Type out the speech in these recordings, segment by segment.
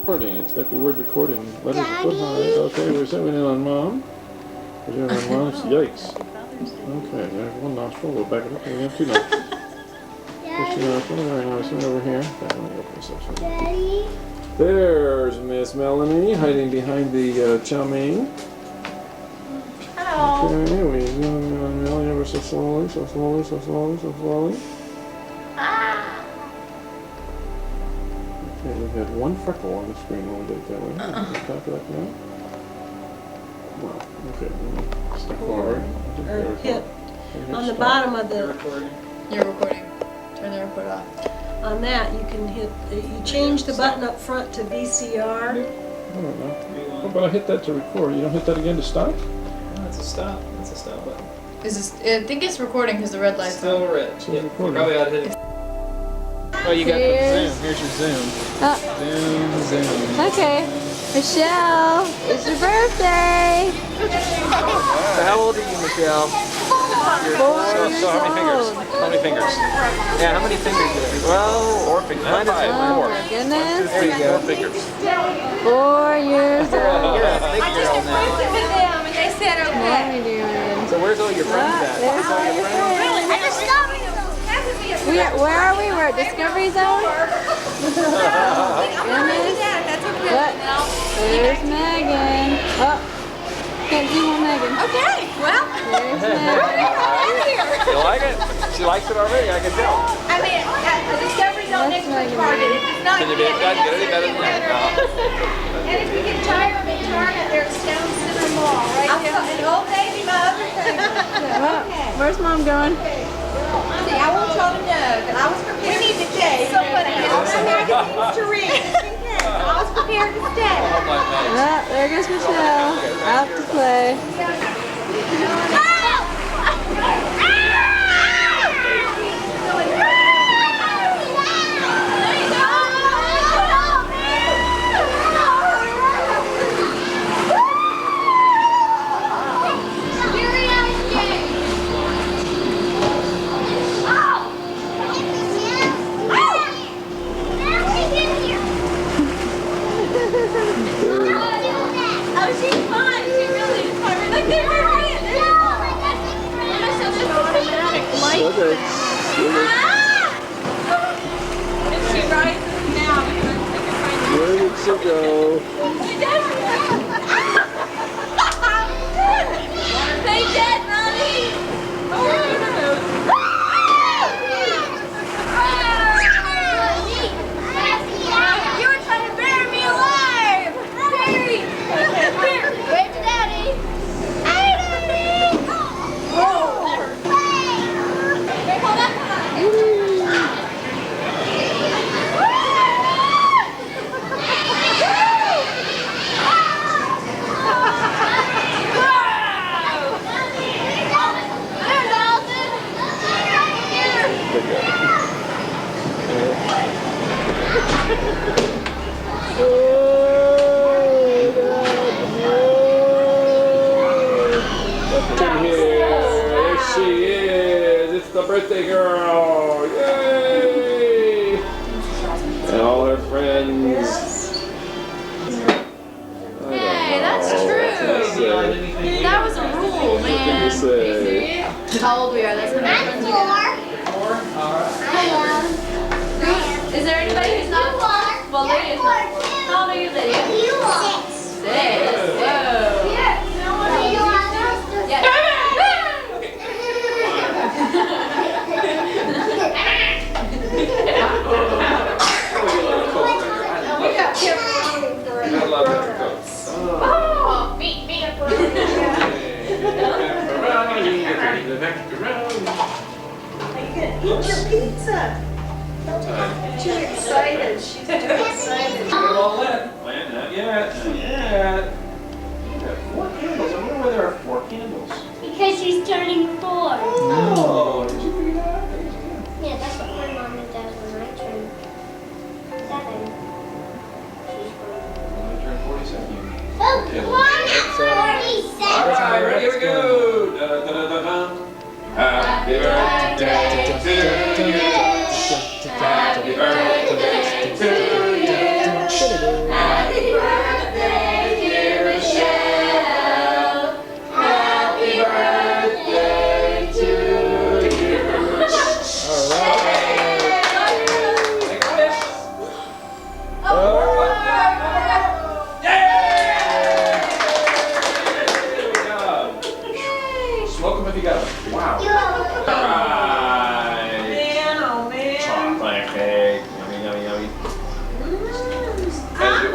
Recording. It's got the word recording letters a foot high. Okay, we're zooming in on Mom. We're zooming in on Mom. Yikes. Okay, there's one nostril. We'll back it up. We have two nostrils. There's two nostrils. All right, now we're zooming over here. Let me open this up. Daddy. There's Miss Melanie hiding behind the chow mein. Hello. Okay, we zoom in on Melanie ever so slowly, so slowly, so slowly, so slowly. Okay, we've had one freckle on the screen when we did it that way. Stop that now. Well, okay, let me step forward. Or hit on the bottom of the. You're recording. Turn the record off. On that, you can hit. You change the button up front to VCR. I don't know. Oh, but I hit that to record. You don't hit that again to stop? No, it's a stop. It's a stop button. Is this? I think it's recording because the red light's Still on. red. Still Yep. You recording. probably ought to hit it. Oh, you got the Cheers. zoom. Here's your zoom. Zoom. Okay. Michelle, it's your birthday. How old are you, Michelle? So how many fingers? How many fingers? Yeah, how many fingers do you have? Well, 4 fingers. Mine is Oh four. my goodness. There you go. 4 fingers. 4 years old. You're a big girl now. What are we doing? So where's all your friends at? There's all your friends. Where are we? We're at Discovery Zone? Goodness. What? There's Megan. Oh, can't see more Megan. Okay. Well. There's Megan. You like it? She likes it already, I can tell. I mean, the Discovery Zone next to Target. If it's not Can you get any better than that? And if you get tired of it, Target, there's Town Center Mall right there. And Old Navy, my other favorite. Well, where's Mom going? See, I won't tell them no, because I was prepared. We need to stay. Somebody else. To read. I was prepared to stay. Well, there goes Michelle. Out to play. Oh, she's fine. She really is fine. We're like, they're right. Okay. And she rises now. Where did she go? They dead, Ronnie. You were trying to bury me alive. Bury. Wave to Daddy. Hey, Daddy. Whoa. Wait, hold on. In here. There she is. It's the birthday girl. Yay! And all her friends. Hey, that's true. That was a rule, What can you man. say? How old we are? That's how many friends we got. 4. Is there anybody who's not? Well, Lydia's not. How old are you, Lydia? 6. Whoa. Yeah. I love that coat. Oh, me. Eat your pizza. Too excited. She's too excited. Get all in. Well, not yet. Not yet. You have 4 candles. I wonder why there are 4 candles. Because she's turning 4. Oh, did you figure that out? Yeah, that's what my mom does when I turn 7. She's When I turn 47. Oh, Okay. one All right, ready? Here we go. Da, da, da, da, da. Happy birthday to you. Happy birthday to you.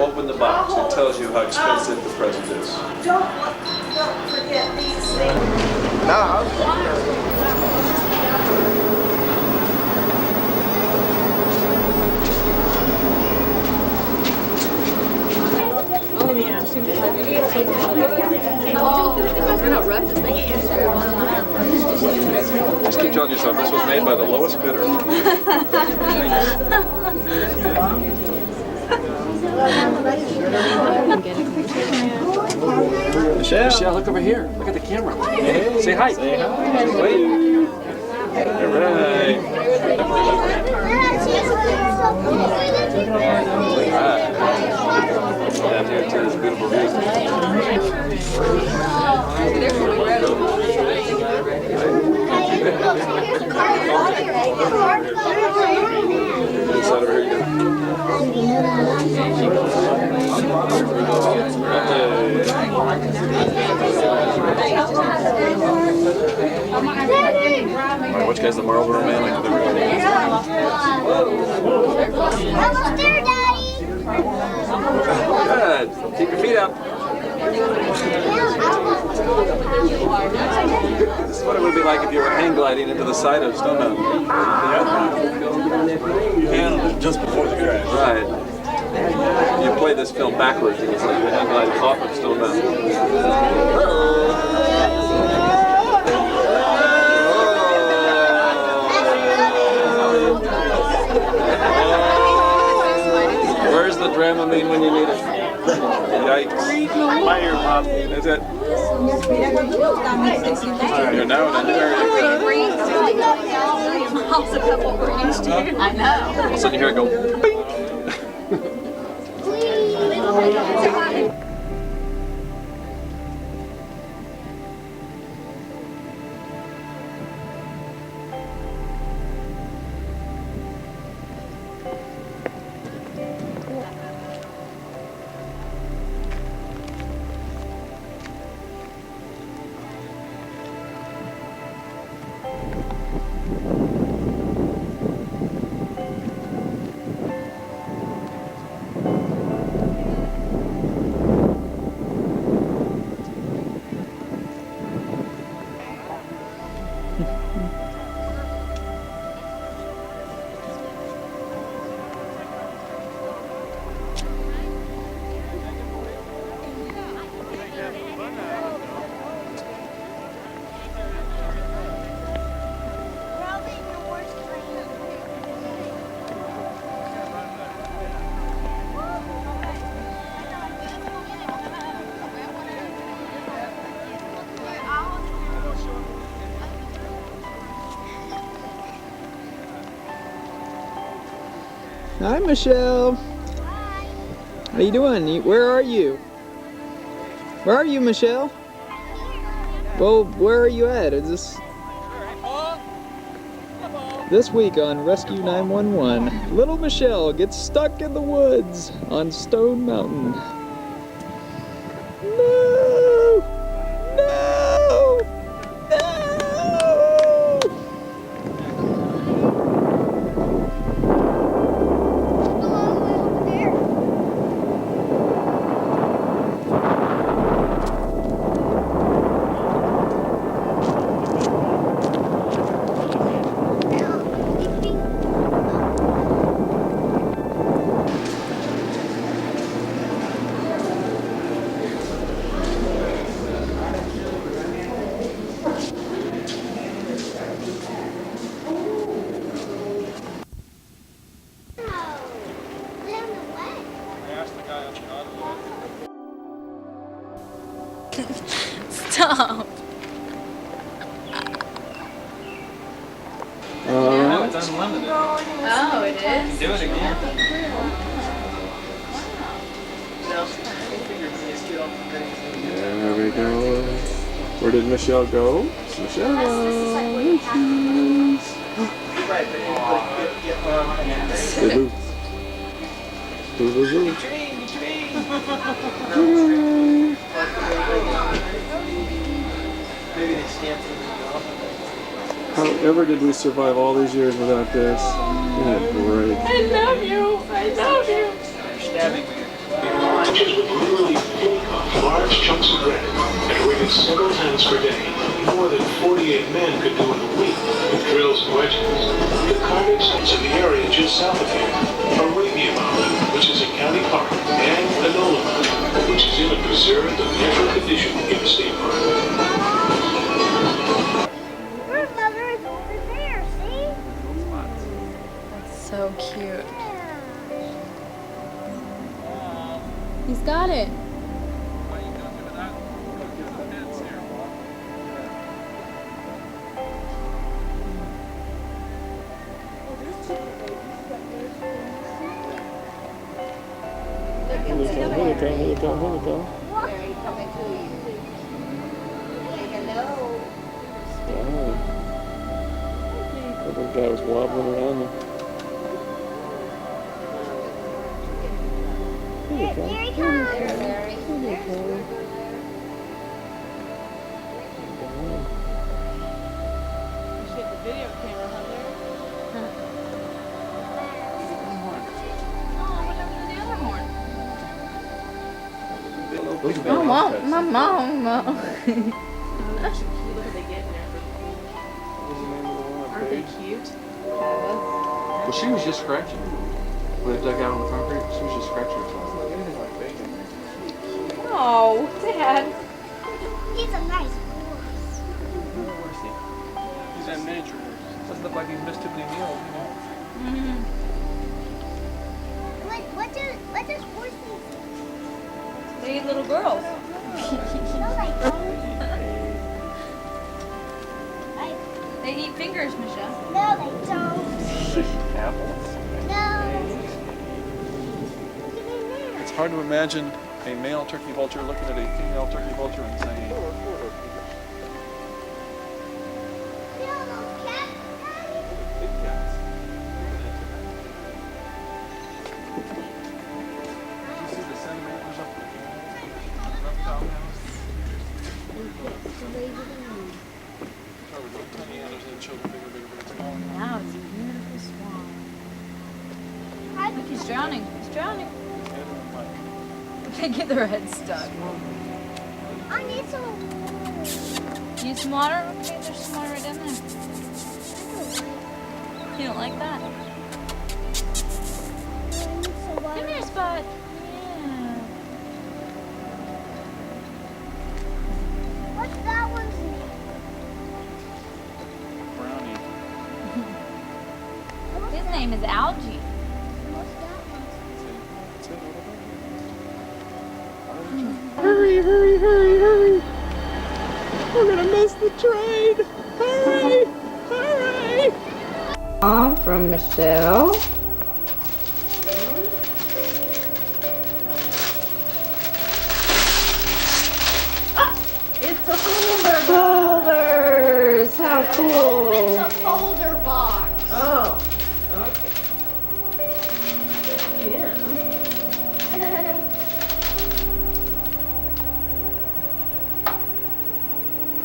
open the box. It tells you how expensive the present is. Don't forget these things. They're not rough as they can. Just keep telling yourself this was made by the lowest bidder. Michelle, look over here. Look at the camera. Hey, say hi. Say hi. Wave. All right. Down here too, this beautiful view. This side over here, you Alright, which guy's the Marlboro man? Like, Almost there, Daddy. good. Keep your feet up. This is what it would be like if you were hang gliding into the side of Stone Mountain. And just before the crash. Right. You play this film backwards and it's like you're hang gliding off of Stone Mountain. Where's the Dramamine when you need it? Yikes. Fire pop. Is it? You're now in a new area. I know. All of a sudden you hear it go, bing. Hi, Michelle. How you doing? Where are you? Where are you, Michelle? Well, where are you at? Is this week on Rescue 911, little Michelle gets stuck in the woods on Stone Mountain. No! No! No! Stop. No, it's unlimited. Oh, it is? Do it again. There we go. Where did Michelle go? Michelle. There she is. They moved. However did we survive all these years without this? Good break. I love you. I love you. You're stabbing me. trained several times per day, more than 48 men could do in a week with drills and wedges. The carnage is in the area just south of here. Arabia Mountain, which is a county park, and Enola Mountain, which is in a preserved and natural condition in the state park. Your mother is over there, see? That's so cute. He's got it. Here they come. Oh. That little guy was wobbling around there. Here they come. I want my mom. Aren't they cute? Well, she was just scratching. When it dug out on the concrete, she was just scratching her tongue. Oh, Dad. He's a nice horse. He's a nature horse. Doesn't look like he's missed too many meals, you know? What does horse eat? They eat little girls. No, they don't. They eat fingers, Michelle. No, they don't. Apples? No. It's hard to imagine a male turkey vulture looking at a female turkey vulture and saying, big cats. Did you see the centimeters up the reptile house? Now it's a beautiful swan. Look, he's drowning. He's drowning. They get their heads stuck. I need some water. Need some water? Okay, there's some water right down there. You don't like that? I need some water. Come here, Spot. Yeah. What's that one's name? Brownie. His name is Algie. What's that one's Hurry. We're gonna miss the train. Hurry. From Michelle. It's a folder box. Folders. How cool. It's a folder box. Oh, okay. Yeah.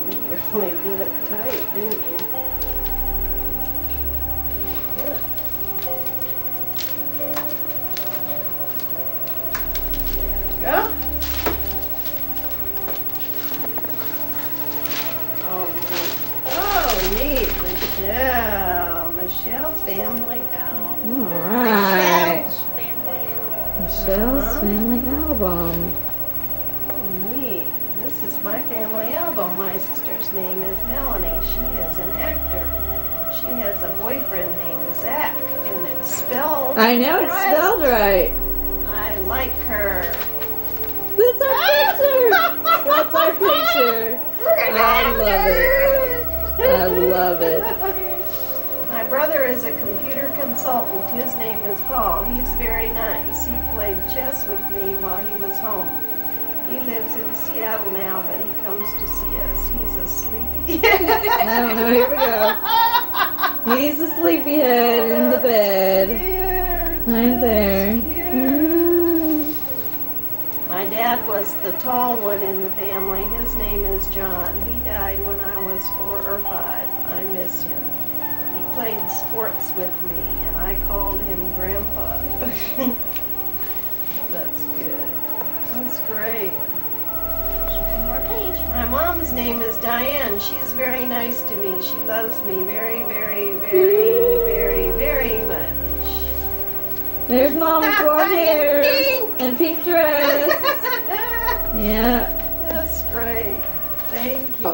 You really did it tight, didn't you? Yeah. There we go. Oh, neat. Michelle's family album. All right. Michelle's family. Michelle's family album. Oh, neat. This is my family album. My sister's name is Melanie. She is an actor. She has a boyfriend named Zach, and it's spelled I know it's right. spelled right. I like her. That's our picture. That's our picture. I love it. My brother is a computer consultant. His name is Paul. He's very nice. He played chess with me while he was home. He lives in Seattle now, but he comes to see us. He's a sleepy. No, here we go. He's a sleepyhead in the bed. Right there. My dad was the tall one in the family. His name is John. He died when I was 4 or 5. I miss him. He played sports with me, and I called him Grandpa. That's good. That's great. One more page. My mom's name is Diane. She's very nice to me. She loves me very, very, very, very, very much. There's Mom with blonde hair and pink dress. Yeah. That's great. Thank you.